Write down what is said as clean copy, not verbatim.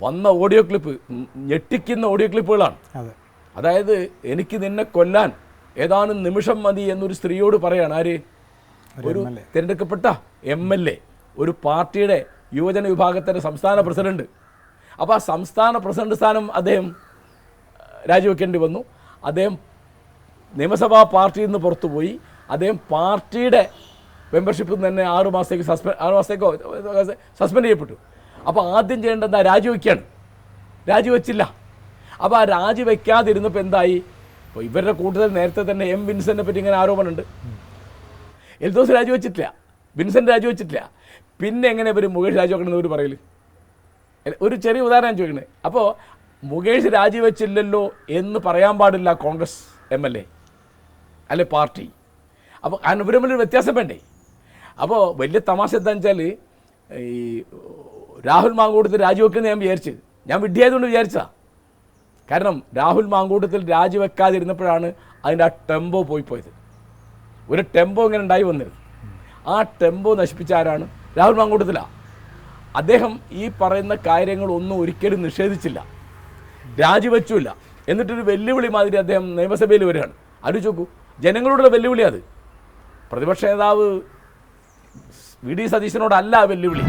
വന്ന audio clip ഞെട്ടിക്കുന്ന audio ക്ലിപ്പുകളാണ്. അതായത് എനിക്ക് നിന്നെ കൊല്ലാൻ ഏതാനും നിമിഷം മതി എന്നൊരു സ്ത്രീയോട് പറയാണ്. ആര്? ഒരു തിരഞ്ഞെടുക്കപ്പെട്ട MLA, ഒരു പാർട്ടിയുടെ യുവജന വിഭാഗത്തിൻ്റെ സംസ്ഥാന പ്രസിഡന്റ്. അപ്പോൾ ആ സംസ്ഥാന പ്രസിഡന്റ് സ്ഥാനം അദ്ദേഹം രാജിവെക്കേണ്ടി വന്നു. അദ്ദേഹം നിയമസഭാ പാർട്ടിയിൽ നിന്ന് പുറത്തുപോയി. അദ്ദേഹം പാർട്ടിയുടെ മെമ്പർഷിപ്പിൽ നിന്ന് തന്നെ 6 മാസത്തേക്കോ സസ്പെൻഡ് ചെയ്യപ്പെട്ടു. അപ്പോൾ ആദ്യം ചെയ്യേണ്ടത് എന്താ? രാജിവെക്കുകയാണ്. രാജിവെച്ചില്ല. അപ്പോൾ ആ രാജിവെക്കാതിരുന്നപ്പോൾ എന്തായി? ഇപ്പോൾ ഇവരുടെ കൂട്ടത്തിൽ നേരത്തെ തന്നെ വിൻസെൻറ്റിനെ പറ്റി ഇങ്ങനെ ആരോപണമുണ്ട്. എൽദോസ് രാജിവെച്ചിട്ടില്ല, വിൻസെൻ്റ് രാജിവെച്ചിട്ടില്ല. പിന്നെ എങ്ങനെ ഇവർ മുകേഷ് രാജിവെക്കണമെന്ന് ഇവർ പറയൽ? ഒരു ചെറിയ ഉദാഹരണം ചോദിക്കണേ. അപ്പോൾ മുകേഷ് രാജിവെച്ചില്ലല്ലോ എന്ന് പറയാൻ പാടില്ല കോൺഗ്രസ് MLA അല്ലെ പാർട്ടി. അപ്പോൾ ഇവർ തമ്മിലൊരു വ്യത്യാസം വേണ്ടേ? അപ്പോൾ വലിയ തമാശ എന്താണെന്ന് വെച്ചാൽ ഈ രാഹുൽ മാങ്കൂട്ടത്തിൽ രാജിവെക്കുന്നത് ഞാൻ വിഡ്ഢിയായതുകൊണ്ട് വിചാരിച്ചതാണ്. കാരണം രാഹുൽ മാങ്കൂട്ടത്തിൽ രാജിവെക്കാതിരുന്നപ്പോഴാണ് അതിൻ്റെ ആ ടെമ്പോ പോയത്. ഒരു ടെമ്പോ ഇങ്ങനെ ഉണ്ടായി വന്നിരുന്നു. ആ ടെമ്പോ നശിപ്പിച്ച ആരാണ്? രാഹുൽ മാങ്കൂട്ടത്തിലാണ്. അദ്ദേഹം ഈ പറയുന്ന കാര്യങ്ങളൊന്നും ഒരിക്കലും നിഷേധിച്ചില്ല, രാജിവെച്ചില്ല. എന്നിട്ടൊരു വെല്ലുവിളി മാതിരി അദ്ദേഹം നിയമസഭയിൽ വരികയാണ്. ആലോചിച്ച് നോക്കൂ, ജനങ്ങളുടെ വെല്ലുവിളി അത്. പ്രതിപക്ഷ നേതാവ് VD സതീശനോടല്ല വെല്ലുവിളി.